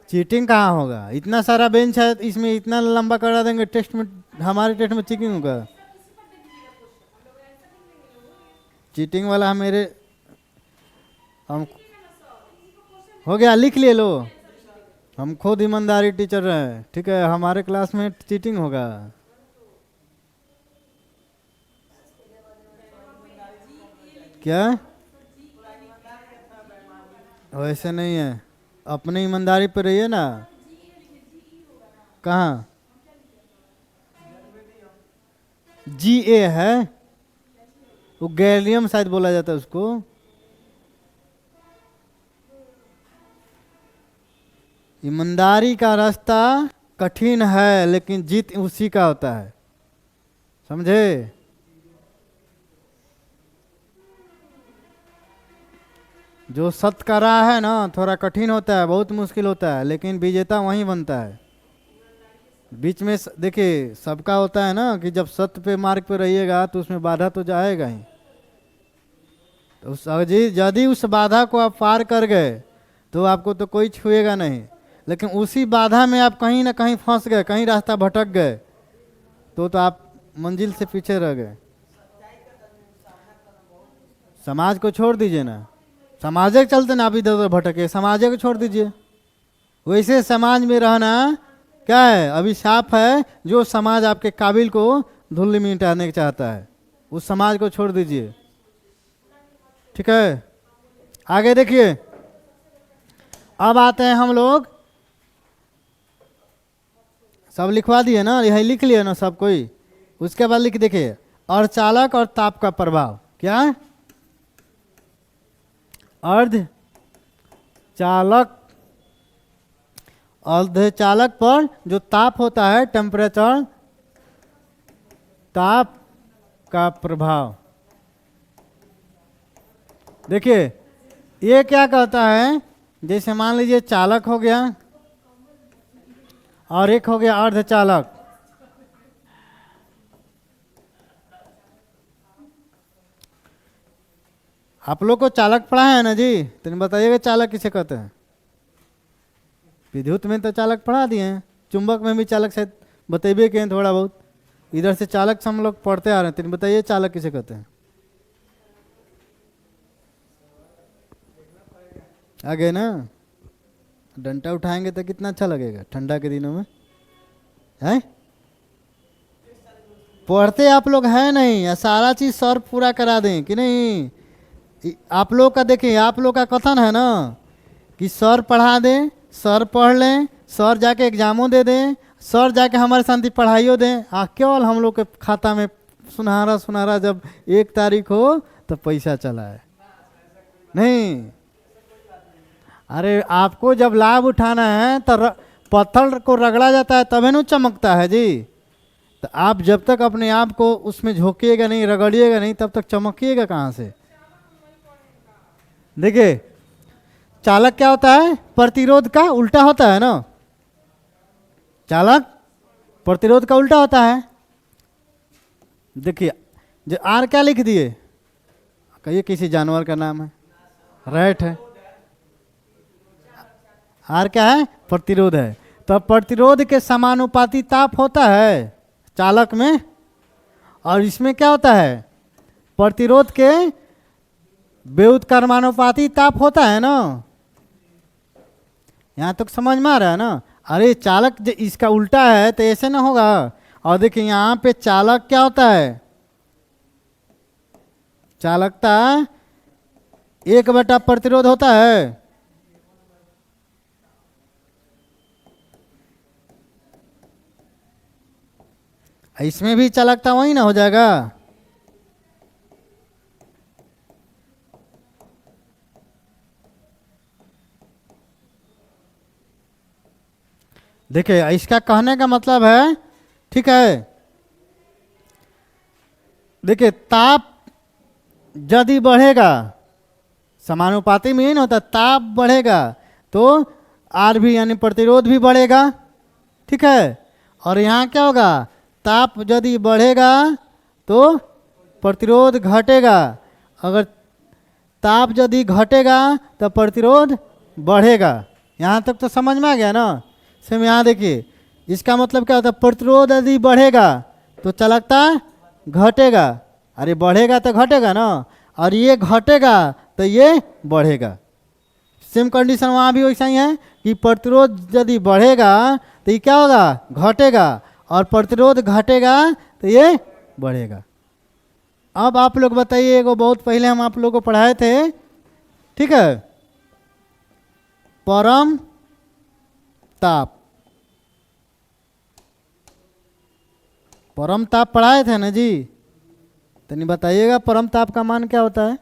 चीटिंग कहाँ होगा, इतना सारा बेंच है, इसमें इतना लंबा करा देंगे टेस्ट में, हमारे टेस्ट में चीटिंग होगा? चीटिंग वाला हम हो गया, लिख लिए लो, हम खुद ईमानदारी टीचर हैं। ठीक है, हमारे क्लास में चीटिंग होगा? क्या वैसे नहीं है, अपनी ईमानदारी पे रहिए ना। कहाँ GA है, वो गैलियम शायद बोला जाता है उसको। ईमानदारी का रास्ता कठिन है लेकिन जीत उसी का होता है, समझे? जो सत्य का राह है ना थोड़ा कठिन होता है, बहुत मुश्किल होता है, लेकिन विजेता वहीं बनता है। बीच में देखिए सबका होता है ना कि जब सत्य पे मार्ग पे रहिएगा तो उसमें बाधा तो जाएगा ही, तो यदि उस बाधा को आप पार कर गए तो आपको तो कोई छुएगा नहीं, लेकिन उसी बाधा में आप कहीं ना कहीं फंस गए, कहीं रास्ता भटक गए तो आप मंजिल से पीछे रह गए। समाज को छोड़ दीजिए ना, समाज के चलते ना आप इधर उधर भटके, समाज को छोड़ दीजिए। वैसे समाज में रहना क्या है, अभिशाप है, जो समाज आपके काबिल को धूल में मिटाने चाहता है, उस समाज को छोड़ दीजिए। ठीक है, आगे देखिए। अब आते हैं हम लोग, सब लिखवा दिए ना, यही लिख लिए ना सब कोई। उसके बाद लिख देखिए अर्धचालक और ताप का प्रभाव। क्या? अर्धचालक, अर्धचालक पर जो ताप होता है, टेम्परेचर, ताप का प्रभाव। देखिए ये क्या कहता है, जैसे मान लीजिए चालक हो गया और एक हो गया अर्धचालक। आप लोग को चालक पढ़ा है ना जी, तो बताइएगा चालक किसे कहते हैं। विद्युत में तो चालक पढ़ा दिए हैं, चुंबक में भी चालक शायद बतेबे के हैं थोड़ा बहुत। इधर से चालक से हम लोग पढ़ते आ रहे हैं, तो बताइए चालक किसे कहते हैं। आगे ना डंडा उठाएंगे तो कितना अच्छा लगेगा ठंडा के दिनों में, है? पढ़ते आप लोग है नहीं, या सारा चीज सर पूरा करा दें कि नहीं। आप लोग का देखिए, आप लोग का कथन है ना कि सर पढ़ा दें, सर पढ़ लें, सर जाके एग्जामों दे दें, सर जाके हमारे साथ पढ़ाइयों दें। केवल हम लोग के खाता में सुनहरा सुनहरा जब 1 तारीख हो तो पैसा चला है नहीं। अरे आपको जब लाभ उठाना है तो पत्थर को रगड़ा जाता है तभी न चमकता है जी। तो आप जब तक अपने आप को उसमें झोंकिएगा नहीं, रगड़िएगा नहीं, तब तक चमकिएगा कहाँ से। देखिए चालक क्या होता है, प्रतिरोध का उल्टा होता है ना। चालक प्रतिरोध का उल्टा होता है। देखिए जो आर क्या लिख दिए, कहिए किसी जानवर का नाम है, रैट है। आर क्या है, प्रतिरोध है। तो प्रतिरोध के समानुपाती ताप होता है चालक में, और इसमें क्या होता है, प्रतिरोध के व्युत्क्रमानुपाती ताप होता है ना। यहाँ तक समझ में आ रहा है ना। अरे चालक इसका उल्टा है तो ऐसे ना होगा। और देखिए यहाँ पे चालक क्या होता है, चालकता 1 बटा प्रतिरोध होता है। इसमें भी चालकता वही ना हो जाएगा। देखिए इसका कहने का मतलब है, ठीक है, देखिए ताप यदि बढ़ेगा, समानुपाती में ही ना होता, ताप बढ़ेगा तो आर भी यानी प्रतिरोध भी बढ़ेगा, ठीक है। और यहाँ क्या होगा, ताप यदि बढ़ेगा तो प्रतिरोध घटेगा, अगर ताप यदि घटेगा तो प्रतिरोध बढ़ेगा। यहाँ तक तो समझ में आ गया ना। सेम यहाँ देखिए, इसका मतलब क्या होता है, प्रतिरोध यदि बढ़ेगा तो चालकता घटेगा। अरे बढ़ेगा तो घटेगा ना, और ये घटेगा तो ये बढ़ेगा। सेम कंडीशन वहाँ भी वैसा ही है कि प्रतिरोध यदि बढ़ेगा तो ये क्या होगा, घटेगा, और प्रतिरोध घटेगा तो ये बढ़ेगा। अब आप लोग बताइए, एगो बहुत पहले हम आप लोगों को पढ़ाए थे, ठीक है, परम ताप। परम ताप पढ़ाए थे ना जी, तो नहीं बताइएगा परम ताप का मान क्या होता है?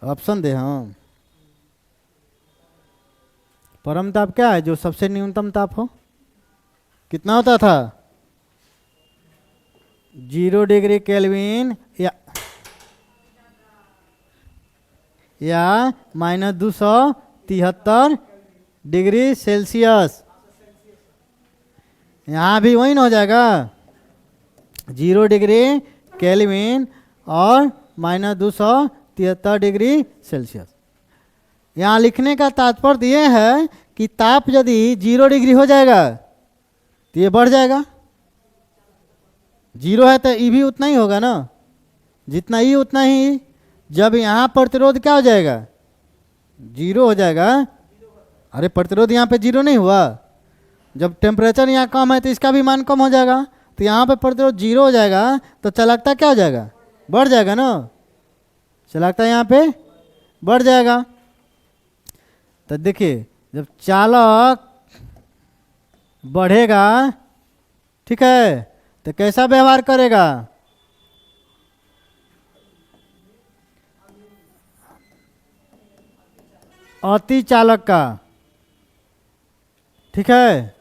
ऑप्शन दे हम। परम ताप क्या है, जो सबसे न्यूनतम ताप हो। कितना होता था, 0 डिग्री केल्विन या -273 डिग्री सेल्सियस। यहाँ भी वही ना हो जाएगा, 0 डिग्री केल्विन और -273 डिग्री सेल्सियस। यहाँ लिखने का तात्पर्य ये है कि ताप यदि 0 डिग्री हो जाएगा तो ये बढ़ जाएगा। 0 है तो ई भी उतना ही होगा ना, जितना ई उतना ही। जब यहाँ प्रतिरोध क्या हो जाएगा, 0 हो जाएगा। अरे प्रतिरोध यहाँ पे 0 नहीं हुआ, जब टेम्परेचर यहाँ कम है तो इसका भी मान कम हो जाएगा। तो यहाँ पे प्रतिरोध 0 हो जाएगा, तो चालकता क्या हो जाएगा, बढ़ जाएगा ना, चालकता यहाँ पे बढ़ जाएगा। तो देखिए जब चालक बढ़ेगा, ठीक है, तो कैसा व्यवहार करेगा, अति चालक का, ठीक है।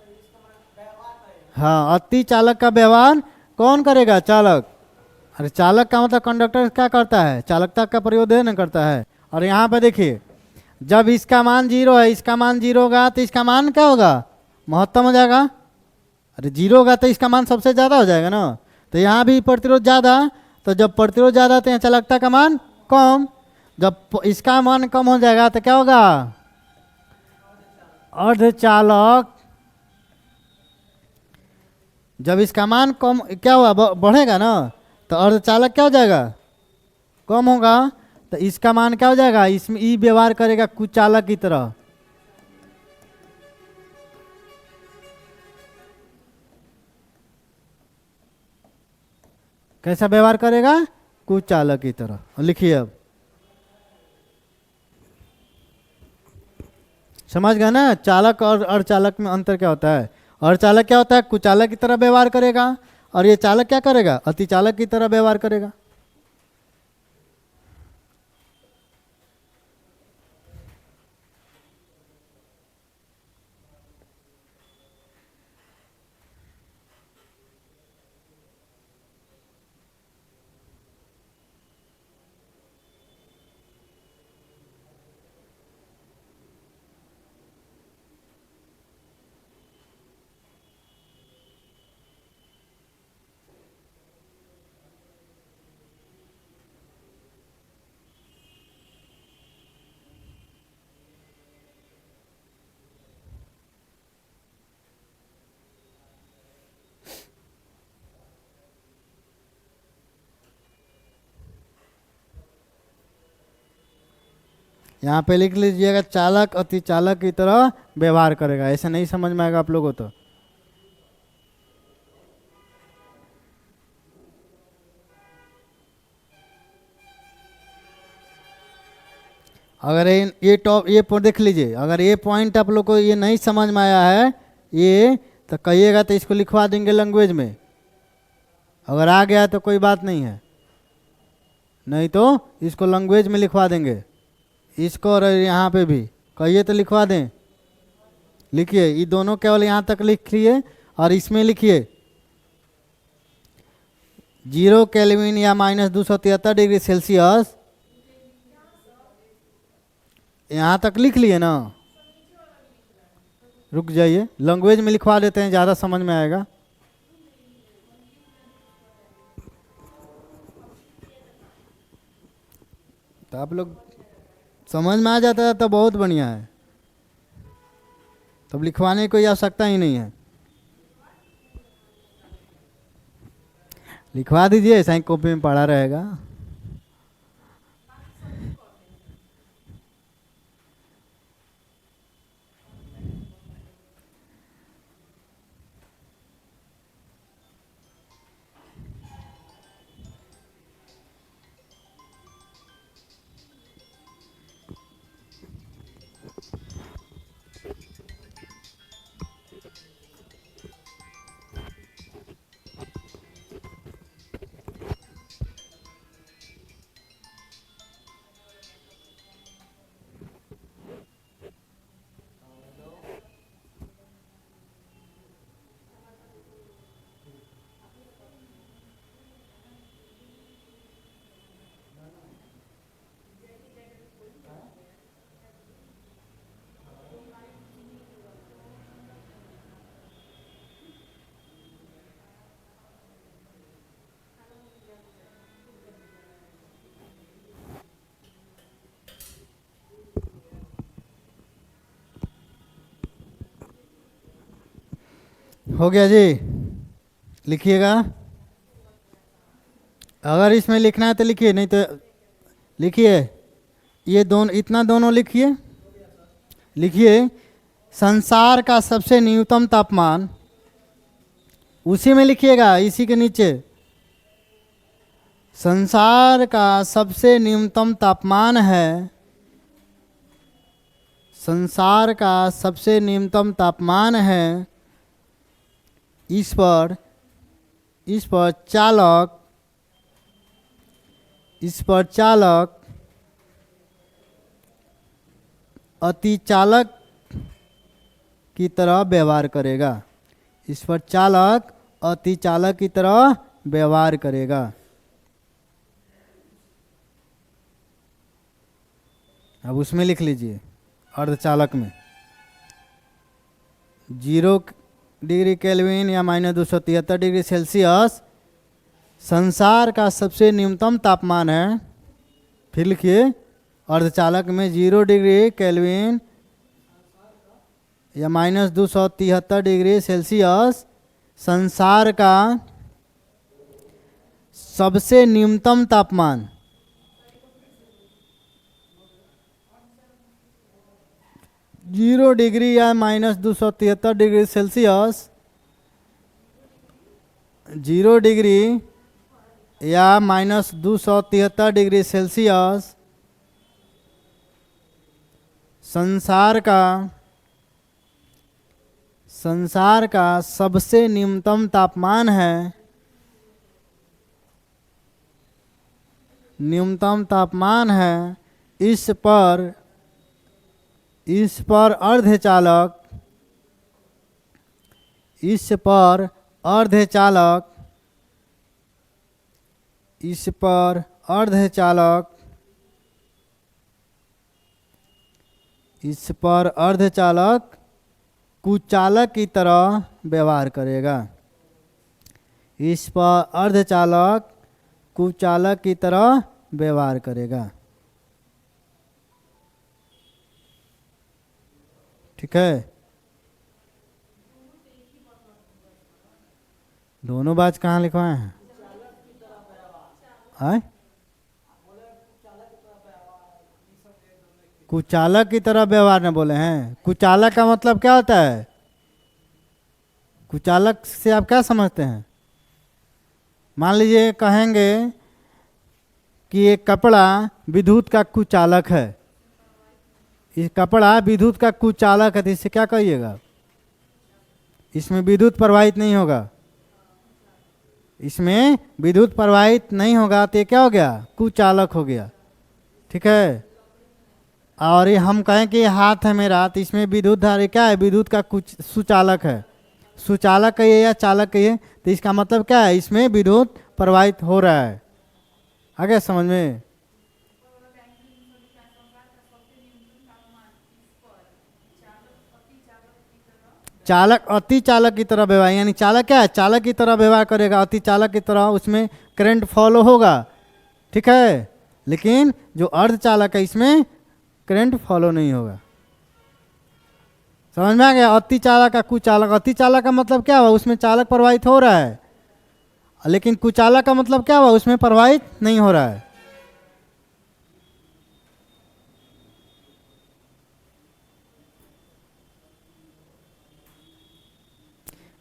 हाँ, अति चालक का व्यवहार कौन करेगा, चालक। अरे चालक का मतलब कंडक्टर क्या करता है, चालकता का प्रयोग न करता है। और यहाँ पे देखिए जब इसका मान 0 है, इसका मान 0 होगा, तो इसका मान क्या होगा, महत्तम हो जाएगा। अरे 0 होगा तो इसका मान सबसे ज़्यादा हो जाएगा ना, तो यहाँ भी प्रतिरोध ज़्यादा, तो जब प्रतिरोध ज़्यादा तो यहाँ चालकता का मान कम, जब इसका मान कम हो जाएगा तो क्या होगा, अर्धचालक। जब इसका मान कम क्या हुआ, बढ़ेगा ना, तो अर्धचालक क्या हो जाएगा, कम होगा, तो इसका मान क्या हो जाएगा, इसमें ई व्यवहार करेगा कुचालक की तरह। कैसा व्यवहार करेगा, कुचालक की तरह। लिखिए अब, समझ गए ना, चालक और अर्धचालक में अंतर क्या होता है। अर्धचालक क्या होता है, कुचालक की तरह व्यवहार करेगा, और ये चालक क्या करेगा, अतिचालक की तरह व्यवहार करेगा। यहाँ पे लिख लीजिएगा, चालक अतिचालक की तरह व्यवहार करेगा। ऐसा नहीं समझ में आएगा आप लोगों तो। अगर ये देख लीजिए, अगर ये पॉइंट आप लोग को ये नहीं समझ में आया है ये, तो कहिएगा तो इसको लिखवा देंगे लैंग्वेज में। अगर आ गया तो कोई बात नहीं है, नहीं तो इसको लैंग्वेज में लिखवा देंगे, इसको और यहाँ पे भी कहिए तो लिखवा दें। लिखिए, ये दोनों केवल यहाँ तक लिखिए, और इसमें लिखिए 0 केल्विन या -273 डिग्री सेल्सियस, यहाँ तक लिख लिए ना। रुक जाइए, लैंग्वेज में लिखवा देते हैं, ज़्यादा समझ में आएगा। तो आप लोग समझ में आ जाता है तो बहुत बढ़िया है, तब लिखवाने की कोई आवश्यकता ही नहीं है। लिखवा दीजिए, ऐसा ही कॉपी में पढ़ा रहेगा। हो गया जी, लिखिएगा। अगर इसमें लिखना है तो लिखिए, नहीं तो लिखिए ये दोनों, इतना दोनों लिखिए। लिखिए, संसार का सबसे न्यूनतम तापमान उसी में लिखिएगा, इसी के नीचे। संसार का सबसे न्यूनतम तापमान है, संसार का सबसे न्यूनतम तापमान है, इस पर चालक, इस पर चालक अतिचालक की तरह व्यवहार करेगा, इस पर चालक अतिचालक की तरह व्यवहार करेगा। अब उसमें लिख लीजिए, अर्धचालक में 0 डिग्री केल्विन या -273 डिग्री सेल्सियस संसार का सबसे न्यूनतम तापमान है। फिर लिखिए, अर्धचालक में 0 डिग्री केल्विन या -273 डिग्री सेल्सियस संसार का सबसे न्यूनतम तापमान, जीरो डिग्री या -273 डिग्री सेल्सियस, 0 डिग्री या -273 डिग्री सेल्सियस संसार का सबसे न्यूनतम तापमान है। न्यूनतम तापमान है। इस पर अर्धचालक, इस पर अर्धचालक, इस पर अर्धचालक, इस पर अर्धचालक कुचालक की तरह व्यवहार करेगा, इस पर अर्धचालक कुचालक की तरह व्यवहार करेगा। ठीक है, दोनों बात कहाँ लिखवाए हैं? आए? कुचालक की तरह व्यवहार न बोले हैं। कुचालक का मतलब क्या होता है? कुचालक से आप क्या समझते हैं? मान लीजिए कहेंगे कि एक कपड़ा विद्युत का कुचालक है, इस कपड़ा विद्युत का कुचालक है, तो इससे क्या कहिएगा? इसमें विद्युत प्रवाहित नहीं होगा, इसमें विद्युत प्रवाहित नहीं होगा, तो ये क्या हो गया? कुचालक हो गया। ठीक है, और ये हम कहें कि हाथ है मेरा, तो इसमें विद्युत धारा क्या है? विद्युत का कुछ सुचालक है। सुचालक कहिए या चालक कहिए, तो इसका मतलब क्या है? इसमें विद्युत प्रवाहित हो रहा है। आ गया समझ में? चालक अति चालक की तरह व्यवहार, यानी चालक क्या है? चालक की तरह व्यवहार करेगा, अति चालक की तरह, उसमें करंट फॉलो होगा। ठीक है, लेकिन जो अर्धचालक है इसमें करंट फॉलो नहीं होगा। समझ में आ गया? अति चालक का कुचालक, अति चालक का मतलब क्या हुआ? उसमें चालक प्रवाहित हो रहा है, लेकिन कुचालक का मतलब क्या हुआ? उसमें प्रवाहित नहीं हो रहा है।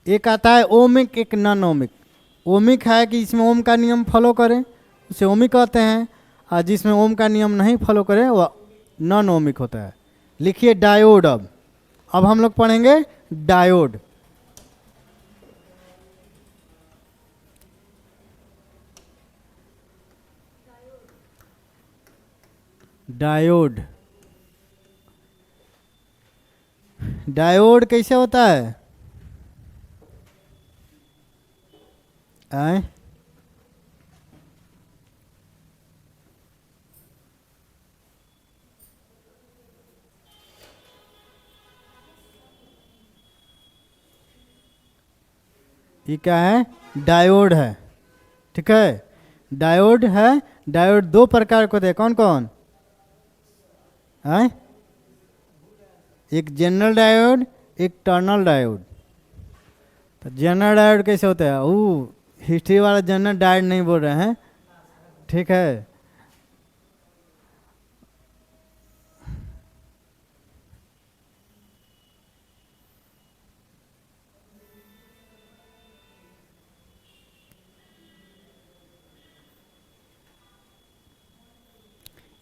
एक आता है ओमिक, एक नॉन ओमिक। ओमिक है कि इसमें ओम का नियम फॉलो करें, उसे ओमिक कहते हैं, और जिसमें ओम का नियम नहीं फॉलो करें वह नॉन ओमिक होता है। लिखिए डायोड। अब हम लोग पढ़ेंगे डायोड। डायोड, डायोड कैसे होता है? आए? ये क्या है? डायोड है। ठीक है, डायोड है। डायोड दो प्रकार के होते हैं, कौन कौन है? एक जनरल डायोड, एक टर्नल डायोड। तो जनरल डायोड कैसे होता है? वो हिस्ट्री वाला जनरल डायोड नहीं बोल रहे हैं। ठीक है,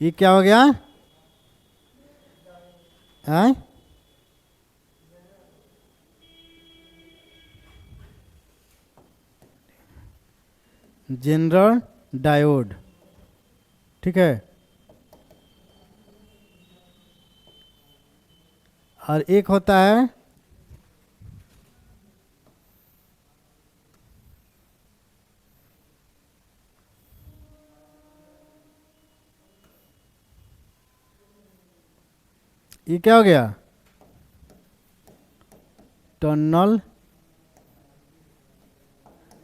ये क्या हो गया? हैं? जनरल डायोड, ठीक है। और एक होता है ये क्या हो गया? Tunnel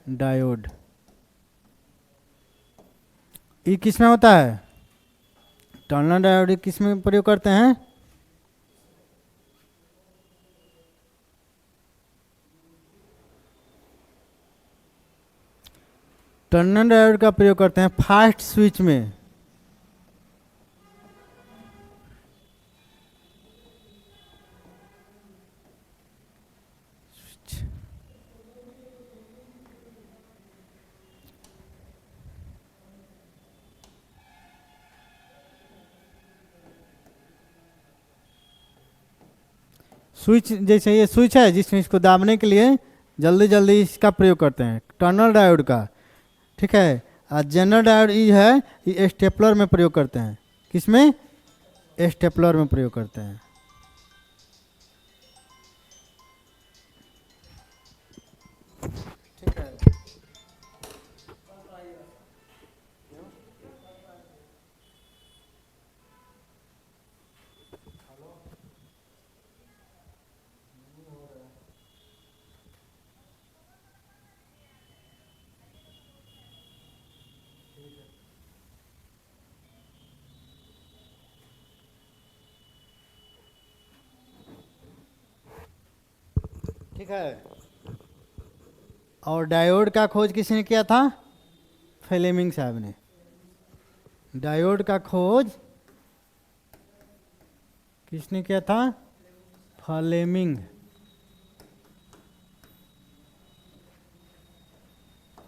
diode. ये किस में होता है? टनल डायोड किस में प्रयोग करते हैं? टनल डायोड का प्रयोग करते हैं फास्ट स्विच में। स्विच जैसे ये स्विच है जिसमें इसको दाबने के लिए जल्दी जल्दी इसका प्रयोग करते हैं, टनल डायोड का, ठीक है। और जनरल डायोड ये है, ये स्टेपलर में प्रयोग करते हैं। किसमें? स्टेपलर में प्रयोग करते हैं। ठीक है। ठीक है। और डायोड का खोज किसने किया था? फ्लेमिंग साहब ने। डायोड का खोज किसने किया था? फ्लेमिंग,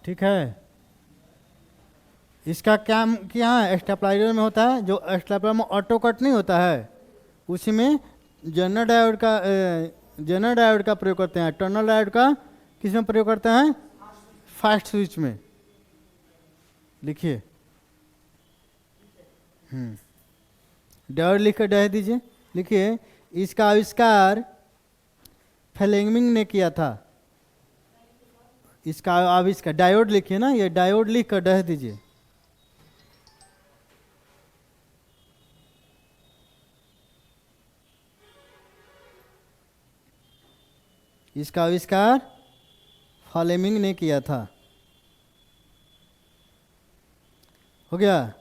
ठीक है। इसका क्या किया है? स्टेपलाइजर में होता है, जो स्टेपलर में ऑटो कट नहीं होता है, उसी में जनरल डायोड का प्रयोग करते हैं। टर्नल डायोड का किस में प्रयोग करते हैं? फास्ट स्विच में। लिखिए, डायोड लिख कर डाल दीजिए। लिखिए, इसका आविष्कार फ्लेमिंग ने किया था। इसका आविष्कार, डायोड लिखिए ना, ये डायोड लिख कर डाल दीजिए। इसका आविष्कार फ्लेमिंग ने किया था। हो गया।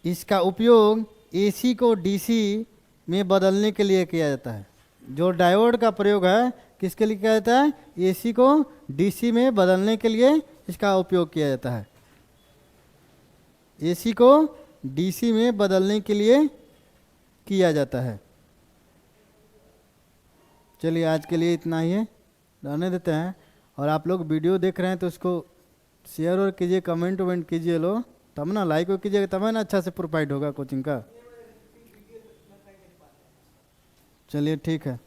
इसका उपयोग एसी को डीसी में बदलने के लिए किया जाता है। जो डायोड का प्रयोग है किसके लिए किया जाता है? एसी को डीसी में बदलने के लिए इसका उपयोग किया जाता है। एसी को डीसी में बदलने के लिए किया जाता है। चलिए, आज के लिए इतना ही है, रहने देते हैं। और आप लोग वीडियो देख रहे हैं तो उसको शेयर और कीजिए, कमेंट वमेंट कीजिए, लो तब ना लाइक कीजिएगा, तब है ना अच्छा से प्रोवाइड होगा कोचिंग का। चलिए ठीक है।